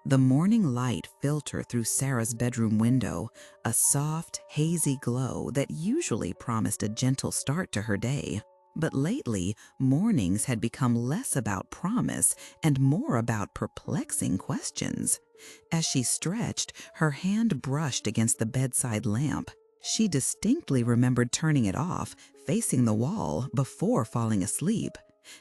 The morning light filtered through Sarah's bedroom window, a soft, hazy glow that usually promised a gentle start to her day. But lately, mornings had become less about promise and more about perplexing questions. As she stretched, her hand brushed against the bedside lamp. She distinctly remembered turning it off, facing the wall, before falling asleep.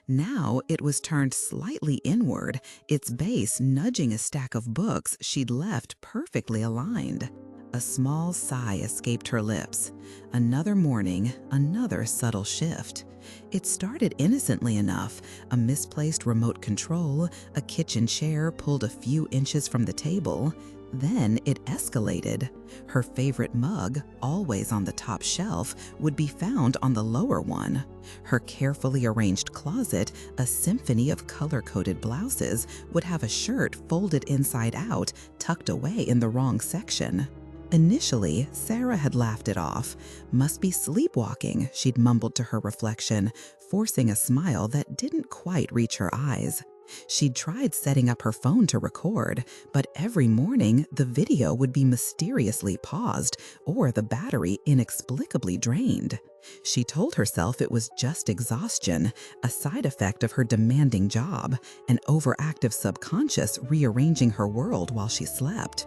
Now it was turned slightly inward, its base nudging a stack of books she'd left perfectly aligned. A small sigh escaped her lips. Another morning, another subtle shift. It started innocently enough, a misplaced remote control, a kitchen chair pulled a few inches from the table. Then it escalated. Her favorite mug, always on the top shelf, would be found on the lower one. Her carefully arranged closet, a symphony of color-coded blouses, would have a shirt folded inside out, tucked away in the wrong section. Initially, Sarah had laughed it off. Must be sleepwalking, she'd mumbled to her reflection, forcing a smile that didn't quite reach her eyes. She'd tried setting up her phone to record, but every morning the video would be mysteriously paused or the battery inexplicably drained. She told herself it was just exhaustion, a side effect of her demanding job, an overactive subconscious rearranging her world while she slept.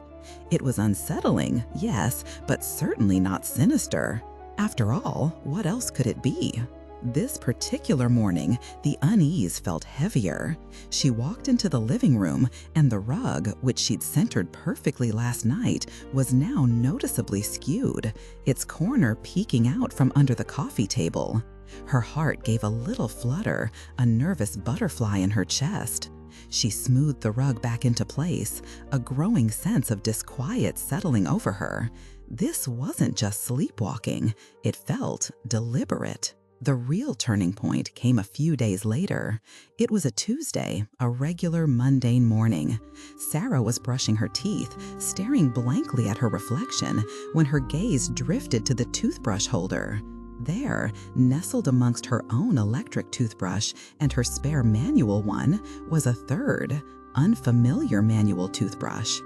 It was unsettling, yes, but certainly not sinister. After all, what else could it be? This particular morning, the unease felt heavier. She walked into the living room, and the rug, which she'd centered perfectly last night, was now noticeably skewed, its corner peeking out from under the coffee table. Her heart gave a little flutter, a nervous butterfly in her chest. She smoothed the rug back into place, a growing sense of disquiet settling over her. This wasn't just sleepwalking, it felt deliberate. The real turning point came a few days later. It was a Tuesday, a regular mundane morning. Sarah was brushing her teeth, staring blankly at her reflection, when her gaze drifted to the toothbrush holder. There, nestled amongst her own electric toothbrush and her spare manual one, was a third, unfamiliar manual toothbrush.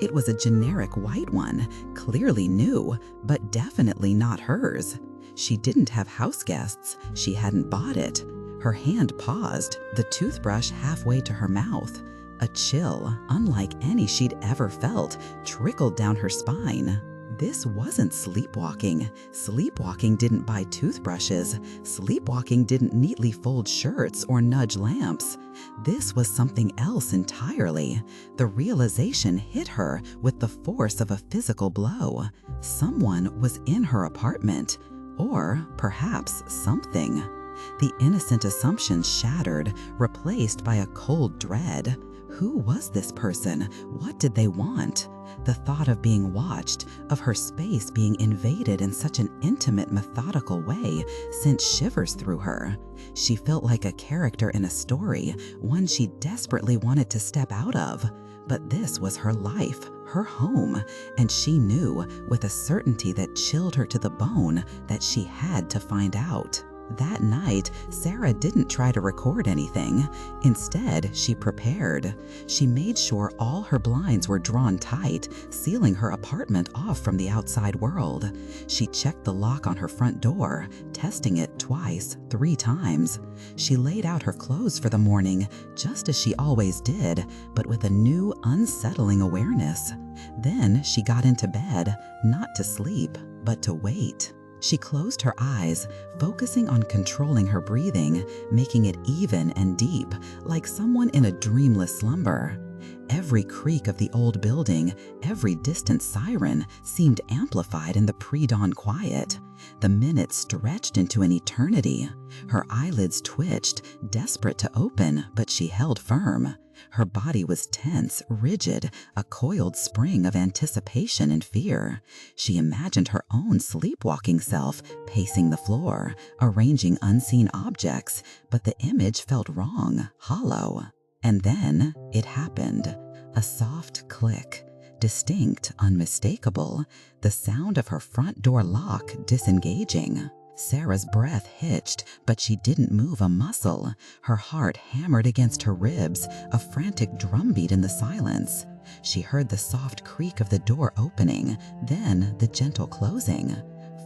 It was a generic white one, clearly new, but definitely not hers. She didn't have house guests. She hadn't bought it. Her hand paused, the toothbrush halfway to her mouth. A chill, unlike any she'd ever felt, trickled down her spine. This wasn't sleepwalking. Sleepwalking didn't buy toothbrushes. Sleepwalking didn't neatly fold shirts or nudge lamps. This was something else entirely. The realization hit her with the force of a physical blow. Someone was in her apartment. Or perhaps something. The innocent assumption shattered, replaced by a cold dread. Who was this person? What did they want? The thought of being watched, of her space being invaded in such an intimate, methodical way, sent shivers through her. She felt like a character in a story, one she desperately wanted to step out of. But this was her life, her home, and she knew, with a certainty that chilled her to the bone, that she had to find out. That night, Sarah didn't try to record anything. Instead, she prepared. She made sure all her blinds were drawn tight, sealing her apartment off from the outside world. She checked the lock on her front door, testing it twice, 3 times. She laid out her clothes for the morning, just as she always did, but with a new, unsettling awareness. Then she got into bed, not to sleep, but to wait. She closed her eyes, focusing on controlling her breathing, making it even and deep, like someone in a dreamless slumber. Every creak of the old building, every distant siren seemed amplified in the pre-dawn quiet. The minutes stretched into an eternity. Her eyelids twitched, desperate to open, but she held firm. Her body was tense, rigid, a coiled spring of anticipation and fear. She imagined her own sleepwalking self pacing the floor, arranging unseen objects, but the image felt wrong, hollow. And then it happened. A soft click. Distinct, unmistakable, the sound of her front door lock disengaging. Sarah's breath hitched, but she didn't move a muscle. Her heart hammered against her ribs, a frantic drumbeat in the silence. She heard the soft creak of the door opening, then the gentle closing.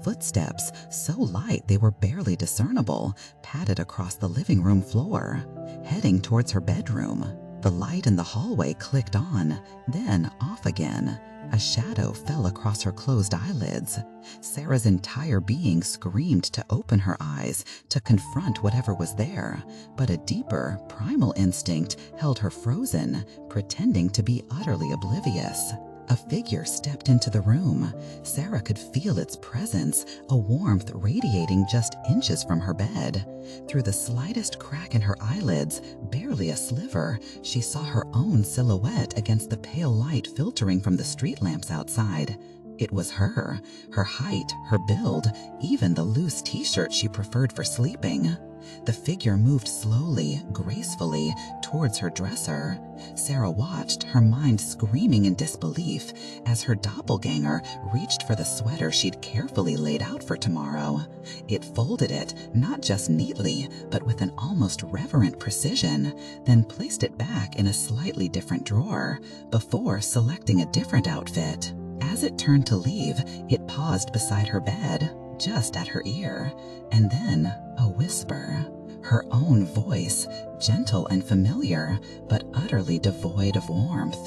Footsteps, so light they were barely discernible, padded across the living room floor, heading towards her bedroom. The light in the hallway clicked on, then off again. A shadow fell across her closed eyelids. Sarah's entire being screamed to open her eyes, to confront whatever was there, but a deeper, primal instinct held her frozen, pretending to be utterly oblivious. A figure stepped into the room. Sarah could feel its presence, a warmth radiating just inches from her bed. Through the slightest crack in her eyelids, barely a sliver, she saw her own silhouette against the pale light filtering from the street lamps outside. It was her height, her build, even the loose t-shirt she preferred for sleeping. The figure moved slowly, gracefully, towards her dresser. Sarah watched, her mind screaming in disbelief, as her doppelganger reached for the sweater she'd carefully laid out for tomorrow. It folded it, not just neatly, but with an almost reverent precision, then placed it back in a slightly different drawer, before selecting a different outfit. As it turned to leave, it paused beside her bed, just at her ear, and then a whisper. Her own voice, gentle and familiar, but utterly devoid of warmth.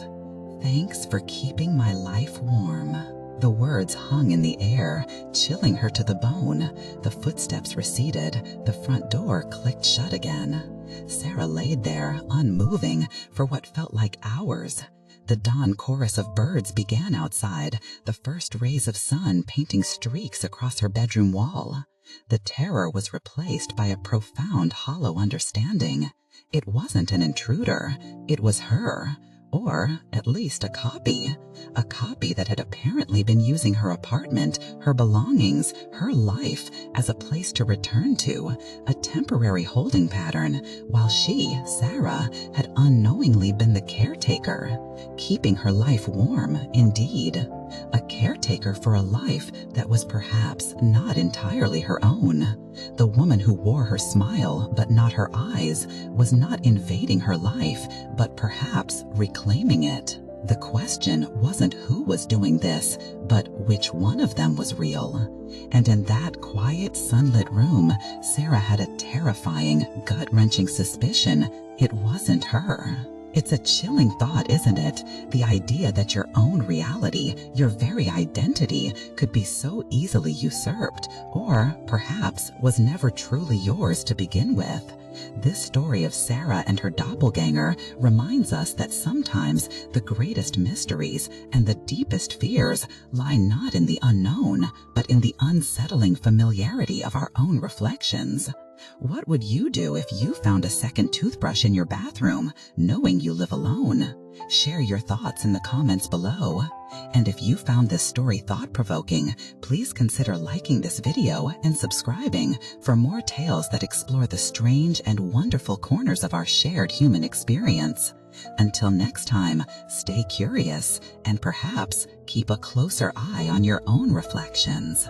"Thanks for keeping my life warm." The words hung in the air, chilling her to the bone. The footsteps receded, the front door clicked shut again. Sarah laid there, unmoving, for what felt like hours. The dawn chorus of birds began outside, the first rays of sun painting streaks across her bedroom wall. The terror was replaced by a profound, hollow understanding. It wasn't an intruder, it was her, or at least a copy that had apparently been using her apartment, her belongings, her life as a place to return to, a temporary holding pattern, while she, Sarah, had unknowingly been the caretaker, keeping her life warm, indeed. A caretaker for a life that was perhaps not entirely her own. The woman who wore her smile, but not her eyes, was not invading her life, but perhaps reclaiming it. The question wasn't who was doing this, but which one of them was real. And in that quiet, sunlit room, Sarah had a terrifying, gut-wrenching suspicion it wasn't her. It's a chilling thought, isn't it? The idea that your own reality, your very identity, could be so easily usurped, or perhaps was never truly yours to begin with. This story of Sarah and her doppelganger reminds us that sometimes the greatest mysteries and the deepest fears lie not in the unknown, but in the unsettling familiarity of our own reflections. What would you do if you found a second toothbrush in your bathroom, knowing you live alone? Share your thoughts in the comments below. And if you found this story thought-provoking, please consider liking this video and subscribing for more tales that explore the strange and wonderful corners of our shared human experience. Until next time, stay curious and perhaps keep a closer eye on your own reflections.